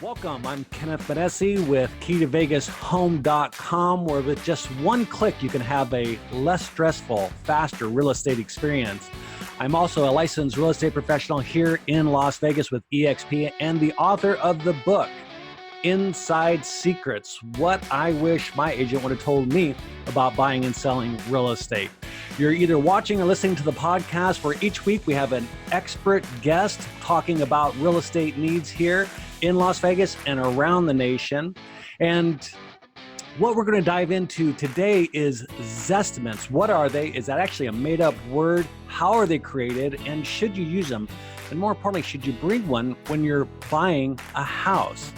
Welcome, I'm Kenneth Manesse with KEYtoVEGAShome.com, where with just one click you can have a less stressful, faster real estate experience. I'm also a licensed real estate professional here in Las Vegas with eXp and the author of the book, Inside Secrets, What I Wish My Agent Would Have Told Me About Buying and Selling Real Estate. You're either watching or listening to the podcast where each week we have an expert guest talking about real estate needs here in Las Vegas and around the nation. And what we're going to dive into today is Zestimates. What are they? Is that actually a made-up word? How are they created? And should you use them? And more importantly, should you bring one when you're buying a house?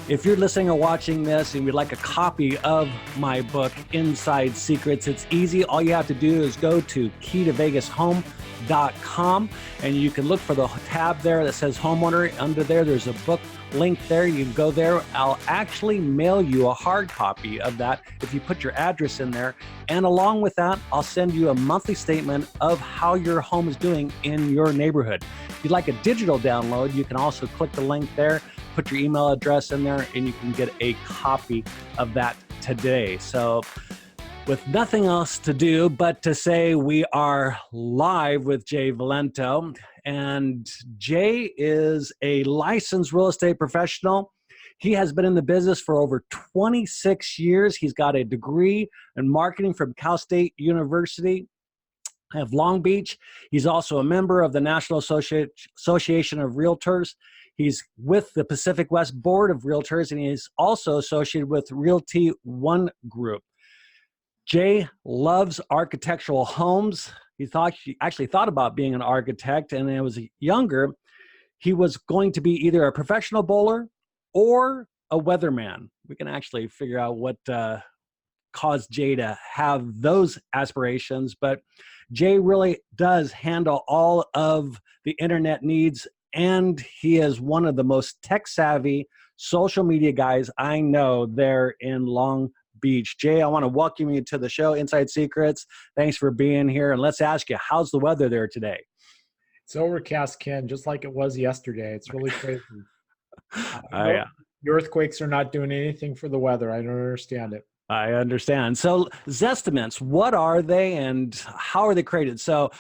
If you're listening or watching this and you'd like a copy of my book, Inside Secrets, it's easy. All you have to do is go to KEYtoVEGAShome.com and you can look for the tab there that says homeowner. Under there, there's a book link there. You can go there. I'll actually mail you a hard copy of that if you put your address in there. And along with that, I'll send you a monthly statement of how your home is doing in your neighborhood. If you'd like a digital download, you can also click the link there, put your email address in there, and you can get a copy of that today. So with nothing else to do but to say we are live with Jay Valento. And Jay is a licensed real estate professional. He has been in the business for over 26 years. He's got a degree in marketing from Cal State University of Long Beach. He's also a member of the National Association of Realtors. He's with the Pacific West Board of Realtors, and he's also associated with Realty One Group. Jay loves architectural homes. He actually thought about being an architect, and when he was younger, he was going to be either a professional bowler or a weatherman. We can actually figure out what caused Jay to have those aspirations, but Jay really does handle all of the internet needs, and he is one of the most tech-savvy social media guys I know there in Long Beach. Jay, I want to welcome you to the show, Inside Secrets. Thanks for being here, and let's ask you, how's the weather there today? It's overcast, Ken, just like it was yesterday. It's really crazy. Yeah. The earthquakes are not doing anything for the weather. I don't understand it. I understand. So Zestimates, what are they and how are they created? So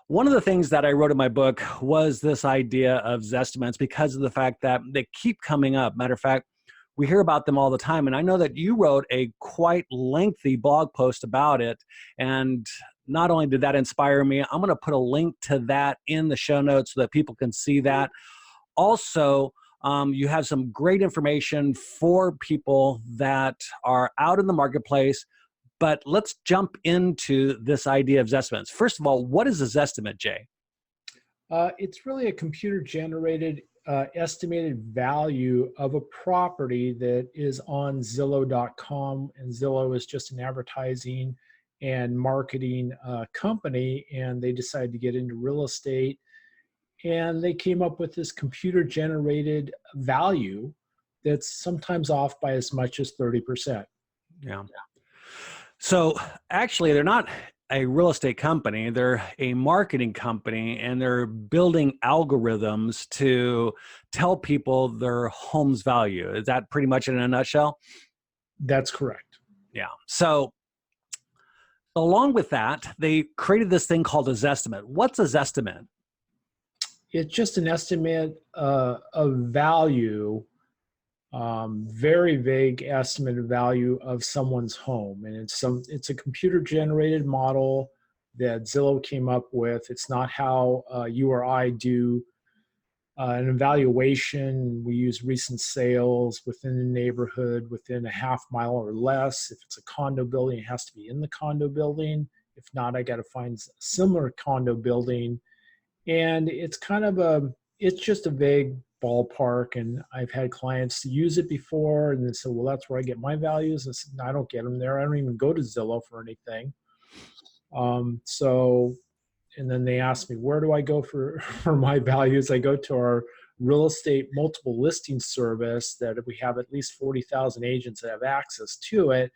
one of the things that I wrote in my book was this idea of Zestimates because of the fact that they keep coming up. Matter of fact, we hear about them all the time. And I know that you wrote a quite lengthy blog post about it. And not only did that inspire me, I'm going to put a link to that in the show notes so that people can see that. Also, you have some great information for people that are out in the marketplace. But let's jump into this idea of Zestimates. First of all, what is a Zestimate, Jay? It's really a computer-generated estimated value of a property that is on Zillow.com, and Zillow is just an advertising and marketing company, and they decided to get into real estate, and they came up with this computer-generated value that's sometimes off by as much as 30%. Yeah. So actually, they're not a real estate company. They're a marketing company, and they're building algorithms to tell people their home's value. Is that pretty much in a nutshell? That's correct. Yeah. So along with that, they created this thing called a Zestimate. What's a Zestimate? It's just an estimate of value, very vague estimate of value of someone's home. And it's a computer-generated model that Zillow came up with. It's not how you or I do an evaluation. We use recent sales within the neighborhood, within a half mile or less. If it's a condo building, it has to be in the condo building. If not, I got to find a similar condo building. And it's it's just a vague ballpark. And I've had clients use it before, and they said, well, that's where I get my values. I said, no, I don't get them there. I don't even go to Zillow for anything. And then they asked me, where do I go for my values? I go to our real estate multiple listing service that we have at least 40,000 agents that have access to it.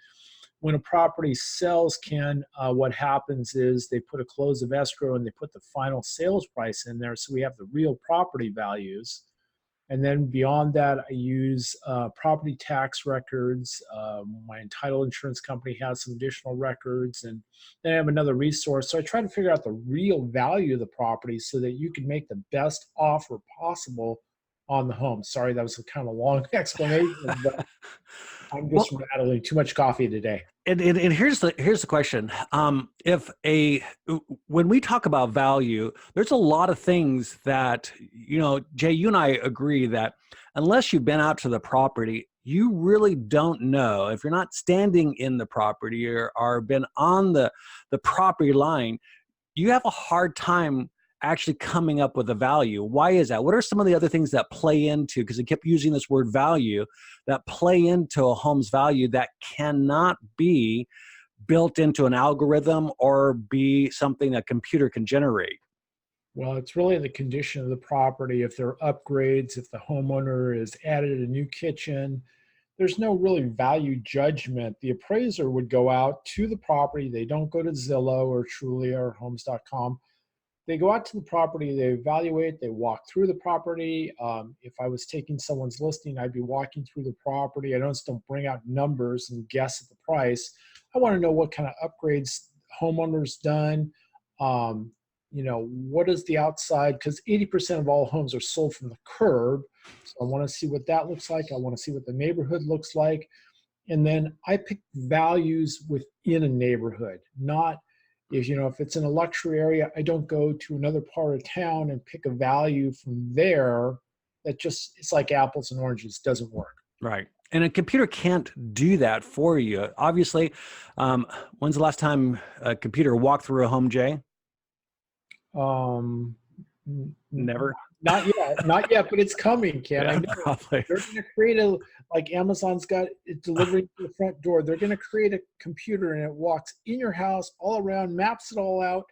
When a property sells, Ken, what happens is they put a close of escrow and they put the final sales price in there, so we have the real property values. And then beyond that, I use property tax records. My title insurance company has some additional records, and then I have another resource. So I try to figure out the real value of the property so that you can make the best offer possible on the home. Sorry, that was a kind of long explanation, but I'm just Well, rattling too much coffee today. and here's the question. When we talk about value, there's a lot of things that, Jay, you and I agree that unless you've been out to the property, you really don't know. If you're not standing in the property or been on the property line, you have a hard time actually coming up with a value. Why is that? What are some of the other things that play into, because I kept using this word value, that play into a home's value that cannot be built into an algorithm or be something that a computer can generate? Well, it's really the condition of the property. If there are upgrades, if the homeowner has added a new kitchen, there's no really value judgment. The appraiser would go out to the property. They don't go to Zillow or Trulia or Homes.com. They go out to the property, they evaluate, they walk through the property. If I was taking someone's listing, I'd be walking through the property. I don't bring out numbers and guess at the price. I want to know what kind of upgrades homeowners done. What is the outside? Because 80% of all homes are sold from the curb. So I want to see what that looks like. I want to see what the neighborhood looks like. And then I pick values within a neighborhood, not if it's in a luxury area, I don't go to another part of town and pick a value from there. It's like apples and oranges, doesn't work. Right. And a computer can't do that for you. Obviously, when's the last time a computer walked through a home, Jay? Um, Never. Not yet, but it's coming, Ken. Yeah, I know. probably. They're going to create like Amazon's got it delivering to the front door. They're going to create a computer and it walks in your house all around, maps it all out,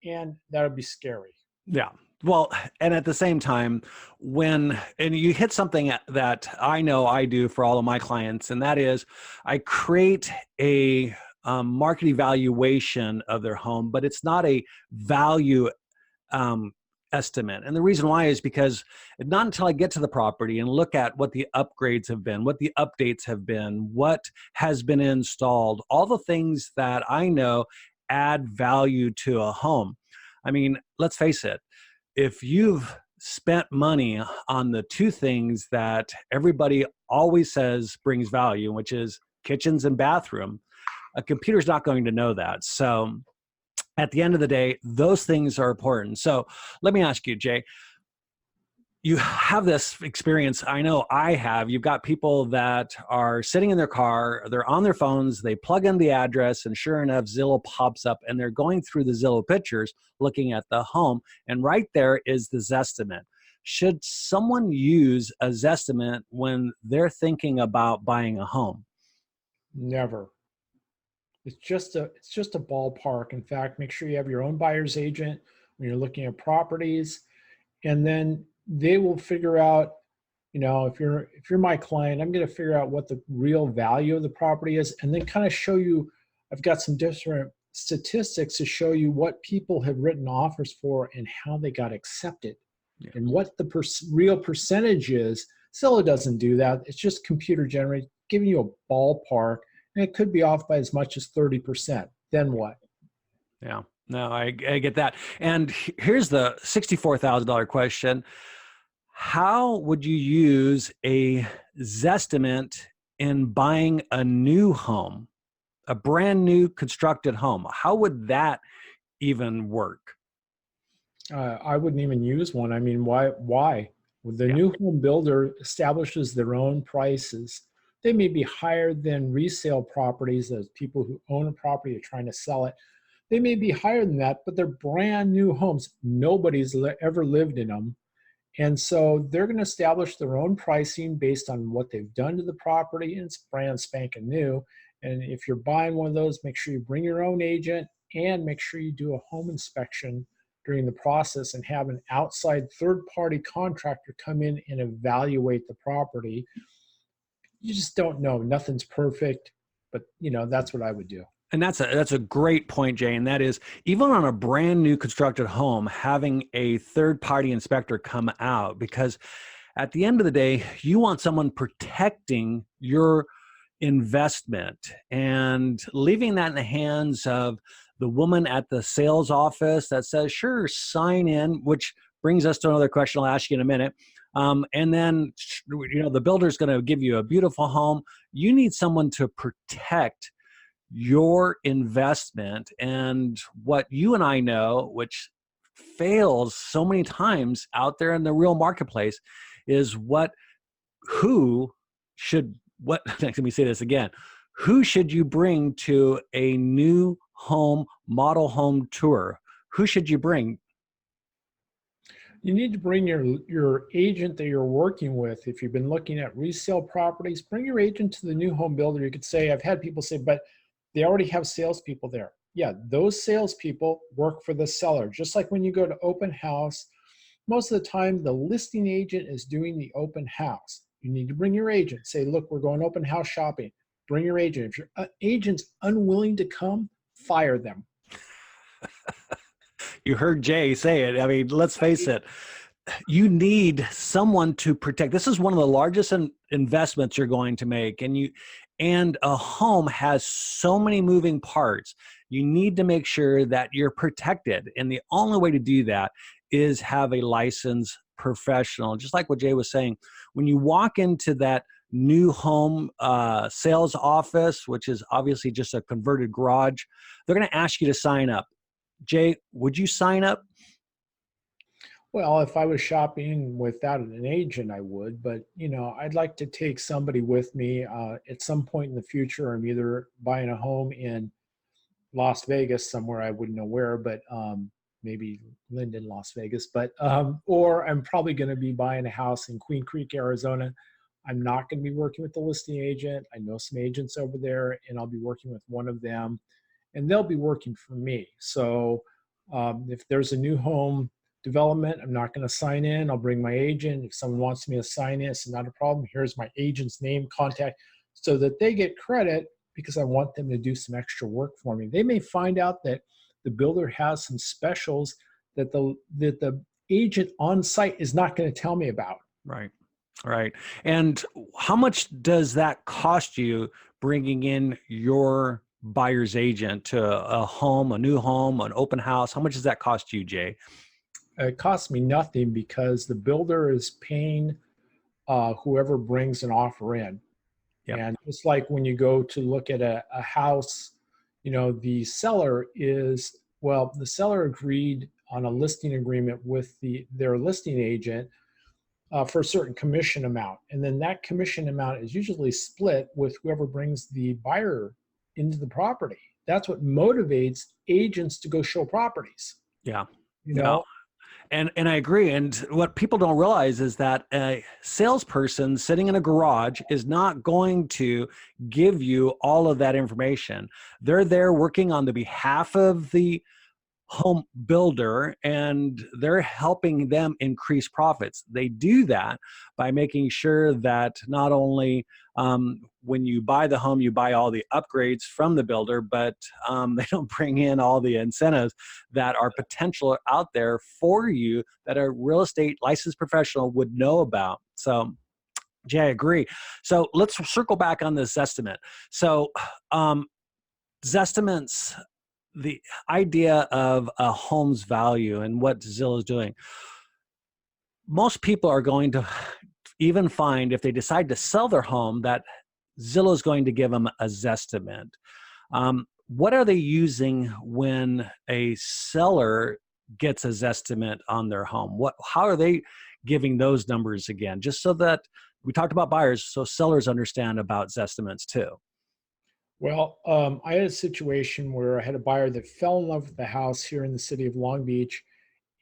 and that would be scary. Yeah. Well, and at the same time, and you hit something that I know I do for all of my clients, and that is I create a market evaluation of their home, but it's not a value estimate. And the reason why is because not until I get to the property and look at what the upgrades have been, what the updates have been, what has been installed, all the things that I know add value to a home. I mean, let's face it, if you've spent money on the two things that everybody always says brings value, which is kitchens and bathroom, a computer's not going to know that. So at the end of the day, those things are important. So let me ask you, Jay, you have this experience. I know I have. You've got people that are sitting in their car, they're on their phones, they plug in the address, and sure enough, Zillow pops up, and they're going through the Zillow pictures, looking at the home, and right there is the Zestimate. Should someone use a Zestimate when they're thinking about buying a home? Never. It's just a ballpark. In fact, make sure you have your own buyer's agent when you're looking at properties, and then they will figure out, if you're my client, I'm going to figure out what the real value of the property is, and then kind of show you. I've got some different statistics to show you what people have written offers for and how they got accepted, and what the real percentage is. Zillow doesn't do that. It's just computer generated, giving you a ballpark. And it could be off by as much as 30%. Then what? Yeah, no, I get that. And here's the $64,000 question. How would you use a Zestimate in buying a new home, a brand new constructed home? How would that even work? I wouldn't even use one. I mean, why? The new home builder establishes their own prices. They may be higher than resale properties, as people who own a property are trying to sell it. They may be higher than that, but they're brand new homes. Nobody's ever lived in them. And so they're going to establish their own pricing based on what they've done to the property, and it's brand spanking new. And if you're buying one of those, make sure you bring your own agent and make sure you do a home inspection during the process and have an outside third-party contractor come in and evaluate the property. You just don't know. Nothing's perfect, but that's what I would do. And that's a great point, Jay. And that is, even on a brand new constructed home, having a third party inspector come out, because At the end of the day, you want someone protecting your investment and leaving that in the hands of the woman at the sales office that says, sure, sign in, which brings us to another question I'll ask you in a minute. And then, the builder's going to give you a beautiful home. You need someone to protect your investment. And what you and I know, which fails so many times out there in the real marketplace, is who should, let me say this again, who should you bring to a new home, model home tour? Who should you bring? You need to bring your agent that you're working with. If you've been looking at resale properties, bring your agent to the new home builder. You could say, I've had people say, but they already have salespeople there. Yeah, those salespeople work for the seller. Just like when you go to open house, most of the time the listing agent is doing the open house. You need to bring your agent. Say, look, we're going open house shopping. Bring your agent. If your agent's unwilling to come, fire them. You heard Jay say it. I mean, let's face it. You need someone to protect. This is one of the largest investments you're going to make, and a home has so many moving parts. You need to make sure that you're protected, and the only way to do that is have a licensed professional. Just like what Jay was saying, when you walk into that new home sales office, which is obviously just a converted garage, they're going to ask you to sign up. Jay, would you sign up? Well, if I was shopping without an agent, I would, but I'd like to take somebody with me at some point in the future. I'm either buying a home in Las Vegas, somewhere I wouldn't know where, but maybe Linden, Las Vegas, but or I'm probably going to be buying a house in Queen Creek, Arizona. I'm not going to be working with the listing agent. I know some agents over there, and I'll be working with one of them, and they'll be working for me. So if there's a new home development, I'm not going to sign in. I'll bring my agent. If someone wants me to sign in, it's not a problem. Here's my agent's name, contact, so that they get credit, because I want them to do some extra work for me. They may find out that the builder has some specials that the agent on site is not going to tell me about. Right. Right. And how much does that cost you bringing in your buyer's agent to a home, a new home, an open house? How much does that cost you, Jay? It costs me nothing because the builder is paying whoever brings an offer in. Yep. And just like when you go to look at a house, the seller agreed on a listing agreement with their listing agent for a certain commission amount. And then that commission amount is usually split with whoever brings the buyer into the property. That's what motivates agents to go show properties. Yeah. You Yeah. know, And I agree. And what people don't realize is that a salesperson sitting in a garage is not going to give you all of that information. They're there working on the behalf of the home builder, and they're helping them increase profits. They do that by making sure that not only when you buy the home, you buy all the upgrades from the builder, but they don't bring in all the incentives that are potential out there for you that a real estate licensed professional would know about. So, Jay, I agree. So let's circle back on this estimate. So Zestimates, the idea of a home's value and what Zillow is doing. Most people are going to even find, if they decide to sell their home, that Zillow is going to give them a Zestimate. What are they using when a seller gets a Zestimate on their home? How are they giving those numbers again? Just so that we talked about buyers, so sellers understand about Zestimates too. well, I had a situation where I had a buyer that fell in love with the house here in the city of Long Beach,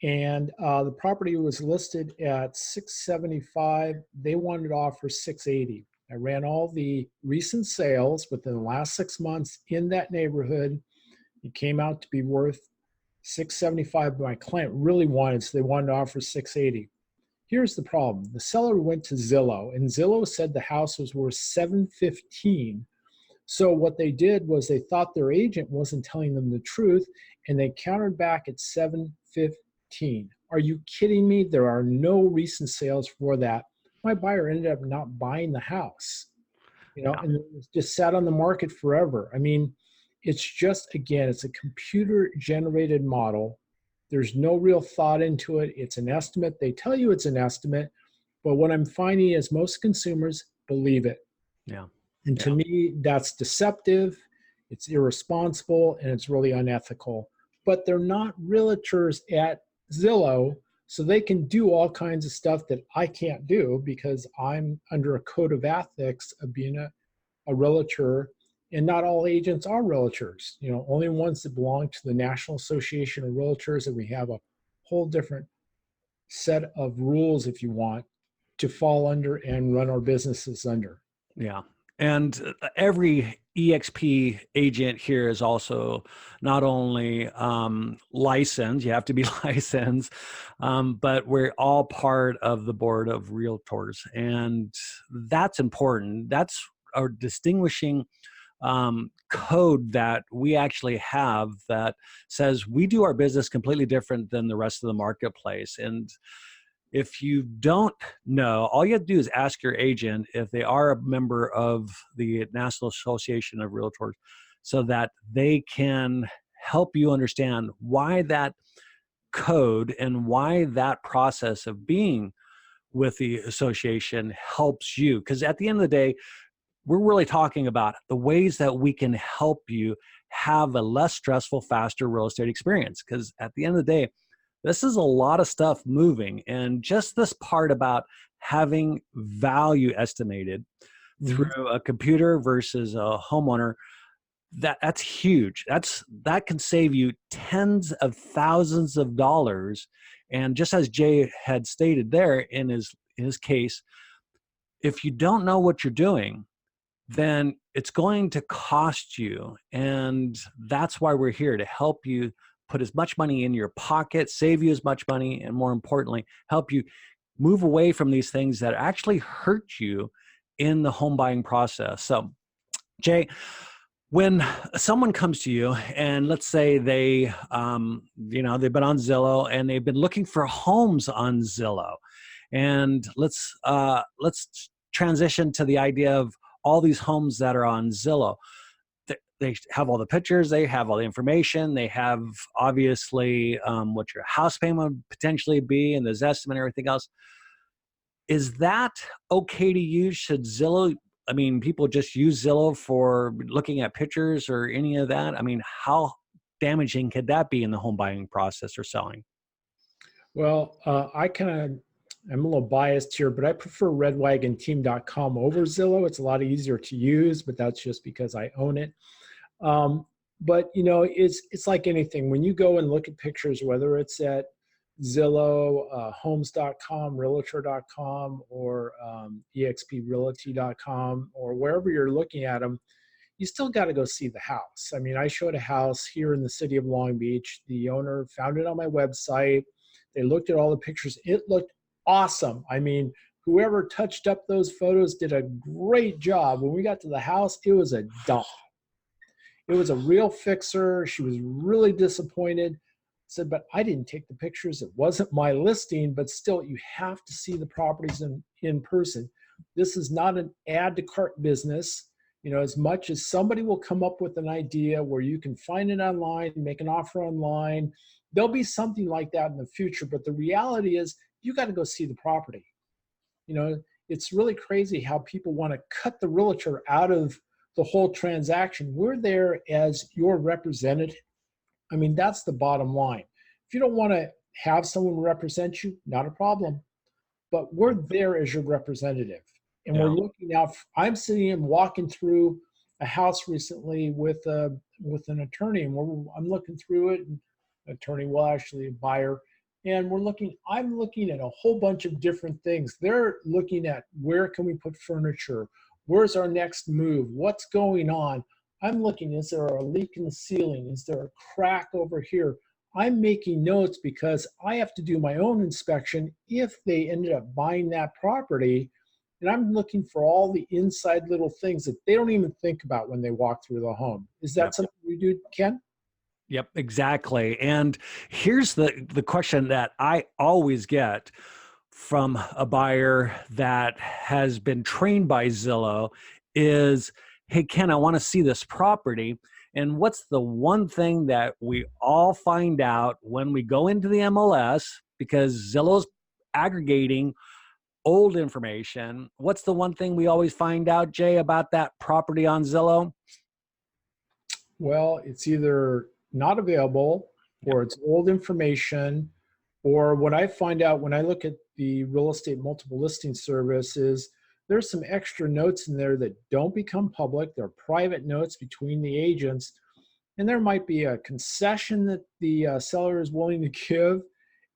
and the property was listed at 675. They wanted to offer 680. I ran all the recent sales within the last 6 months in that neighborhood. It came out to be worth 675, but my client really wanted, so they wanted to offer 680. Here's the problem. The seller went to Zillow, and Zillow said the house was worth 715. So what they did was they thought their agent wasn't telling them the truth, and they countered back at 715. Are you kidding me? There are no recent sales for that. My buyer ended up not buying the house, Yeah. and it was just sat on the market forever. I mean, it's just, again, it's a computer generated model. There's no real thought into it. It's an estimate. They tell you it's an estimate, but what I'm finding is most consumers believe it. Yeah. And to Yeah. me, that's deceptive, it's irresponsible, and it's really unethical. But they're not realtors at Zillow, so they can do all kinds of stuff that I can't do because I'm under a code of ethics of being a realtor. And not all agents are realtors, only ones that belong to the National Association of Realtors. And we have a whole different set of rules, if you want, to fall under and run our businesses under. Yeah. And every EXP agent here is also not only licensed, you have to be licensed, but we're all part of the board of realtors. And that's important. That's our distinguishing code that we actually have that says we do our business completely different than the rest of the marketplace. And if you don't know, all you have to do is ask your agent if they are a member of the National Association of Realtors so that they can help you understand why that code and why that process of being with the association helps you. Because at the end of the day, we're really talking about the ways that we can help you have a less stressful, faster real estate experience. Because at the end of the day, this is a lot of stuff moving. And just this part about having value estimated Mhm. through a computer versus a homeowner, that's huge. That can save you tens of thousands of dollars. And just as Jay had stated there in his case, if you don't know what you're doing, then it's going to cost you. And that's why we're here to help you put as much money in your pocket, save you as much money, and more importantly, help you move away from these things that actually hurt you in the home buying process. So, Jay, when someone comes to you and let's say they've been on Zillow and they've been looking for homes on Zillow, and let's transition to the idea of all these homes that are on Zillow. They have all the pictures, they have all the information, they have obviously what your house payment would potentially be and the Zestimate and everything else. Is that okay to use? Should Zillow, I mean, people just use Zillow for looking at pictures or any of that? I mean, how damaging could that be in the home buying process or selling? Well, I'm a little biased here, but I prefer redwagonteam.com over Zillow. It's a lot easier to use, but that's just because I own it. But it's like anything. When you go and look at pictures, whether it's at Zillow, homes.com, realtor.com, or exprealty.com, or wherever you're looking at them, you still got to go see the house. I mean, I showed a house here in the city of Long Beach. The owner found it on my website. They looked at all the pictures. It looked awesome. I mean, whoever touched up those photos did a great job. When we got to the house, it was a dump. It was a real fixer. She was really disappointed. Said, but I didn't take the pictures. It wasn't my listing, but still, you have to see the properties in person. This is not an add to cart business. As much as somebody will come up with an idea where you can find it online, make an offer online, there'll be something like that in the future. But the reality is, you got to go see the property. It's really crazy how people want to cut the realtor out of the whole transaction. We're there as your representative. I mean, that's the bottom line. If you don't want to have someone represent you, not a problem. But we're there as your representative. And we're Yeah. looking out. I'm sitting and walking through a house recently with an attorney, and I'm looking through it. And attorney, well, actually a buyer, and I'm looking at a whole bunch of different things. They're looking at where can we put furniture, where's our next move, what's going on. I'm looking, is there a leak in the ceiling, is there a crack over here? I'm making notes because I have to do my own inspection if they ended up buying that property. And I'm looking for all the inside little things that they don't even think about when they walk through the home. Is that Yep. something you do, Ken? Yep, exactly. And here's the question that I always get from a buyer that has been trained by Zillow is, hey, Ken, I want to see this property. And what's the one thing that we all find out when we go into the MLS, because Zillow's aggregating old information? What's the one thing we always find out, Jay, about that property on Zillow? Well, it's either not available or it's old information, or what I find out when I look at the real estate multiple listing service is there's some extra notes in there that don't become public. They're private notes between the agents, and there might be a concession that the seller is willing to give,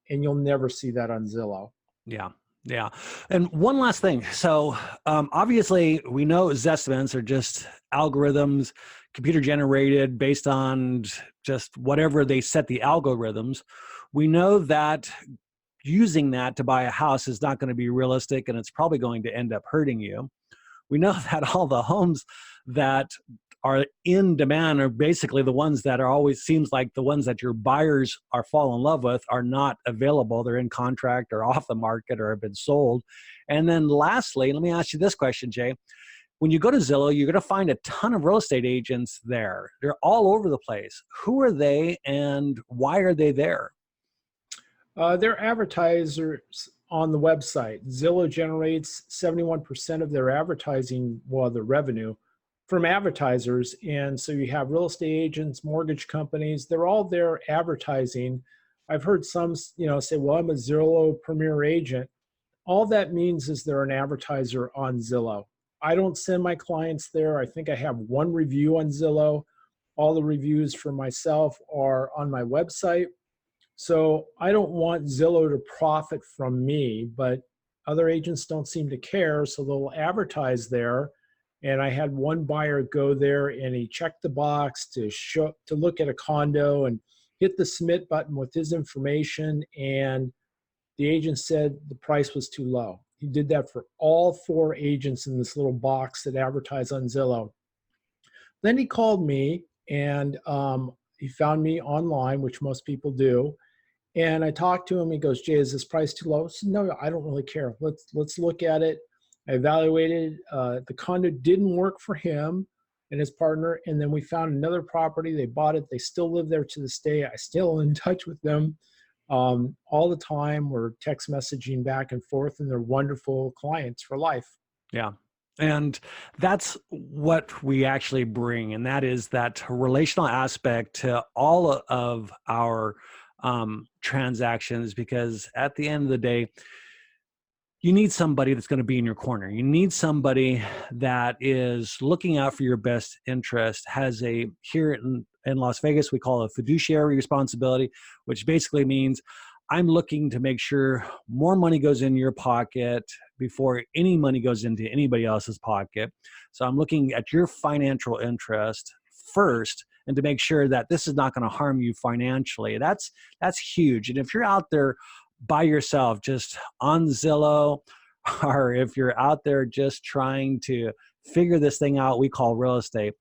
and you'll never see that on Zillow. Yeah. Yeah. And one last thing. So obviously we know Zestimates are just algorithms, computer generated based on just whatever they set the algorithms. We know that using that to buy a house is not going to be realistic, and it's probably going to end up hurting you. We know that all the homes that are in demand are basically the ones that are always, seems like the ones that your buyers are fall in love with are not available. They're in contract or off the market or have been sold. And then lastly, let me ask you this question, Jay. When you go to Zillow, you're going to find a ton of real estate agents there. They're all over the place. Who are they and why are they there? They're advertisers on the website. Zillow generates 71% of their advertising, well, the revenue from advertisers. And so you have real estate agents, mortgage companies, they're all there advertising. I've heard some, say, well, I'm a Zillow Premier agent. All that means is they're an advertiser on Zillow. I don't send my clients there. I think I have one review on Zillow. All the reviews for myself are on my website. So I don't want Zillow to profit from me, but other agents don't seem to care, so they'll advertise there. And I had one buyer go there and he checked the box to look at a condo and hit the submit button with his information, and the agent said the price was too low. He did that for all 4 agents in this little box that advertise on Zillow. Then he called me and he found me online, which most people do. And I talked to him. He goes, Jay, is this price too low? I said, no, I don't really care. Let's look at it. I evaluated. The condo didn't work for him and his partner. And then we found another property. They bought it. They still live there to this day. I still in touch with them all the time. We're text messaging back and forth, and they're wonderful clients for life. Yeah. And that's what we actually bring. And that is that relational aspect to all of our transactions, because at the end of the day, you need somebody that's going to be in your corner. You need somebody that is looking out for your best interest, has here in Las Vegas, we call it a fiduciary responsibility, which basically means I'm looking to make sure more money goes in your pocket before any money goes into anybody else's pocket. So I'm looking at your financial interest first, and to make sure that this is not going to harm you financially. That's huge. And if you're out there by yourself, just on Zillow, or if you're out there just trying to figure this thing out we call real estate,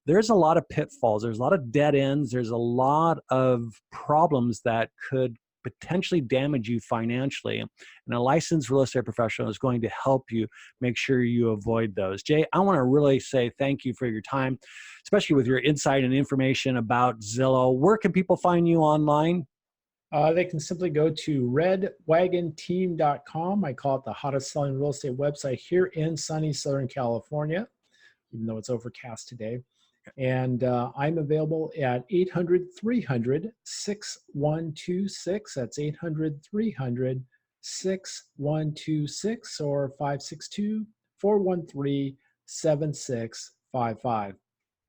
there's a lot of pitfalls. There's a lot of dead ends. There's a lot of problems that could potentially damage you financially. And a licensed real estate professional is going to help you make sure you avoid those. Jay, I want to really say thank you for your time, especially with your insight and information about Zillow. Where can people find you online? They can simply go to redwagonteam.com. I call it the hottest selling real estate website here in sunny Southern California, even though it's overcast today. And I'm available at 800-300-6126. That's 800-300-6126 or 562-413-7655.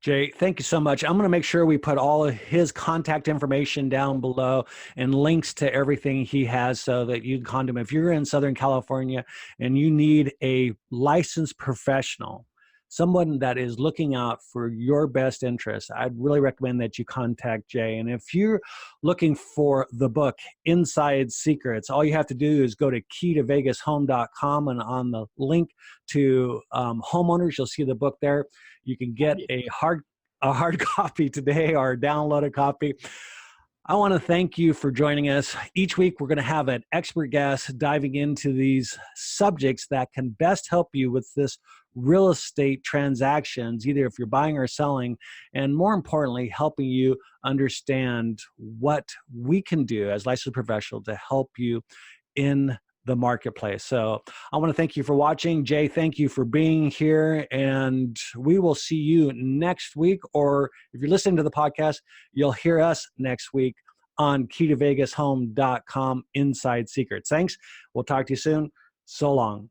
Jay, thank you so much. I'm going to make sure we put all of his contact information down below and links to everything he has so that you can contact him. If you're in Southern California and you need a licensed professional, someone that is looking out for your best interests, I'd really recommend that you contact Jay. And if you're looking for the book, Inside Secrets, all you have to do is go to KEYtoVEGAShome.com, and on the link to homeowners, you'll see the book there. You can get a hard copy today or download a copy. I want to thank you for joining us. Each week, we're going to have an expert guest diving into these subjects that can best help you with this real estate transactions, either if you're buying or selling, and more importantly, helping you understand what we can do as licensed professionals to help you in the marketplace. So I want to thank you for watching. Jay, thank you for being here. And we will see you next week. Or if you're listening to the podcast, you'll hear us next week on KEYtoVEGAShome.com Inside Secrets. Thanks. We'll talk to you soon. So long.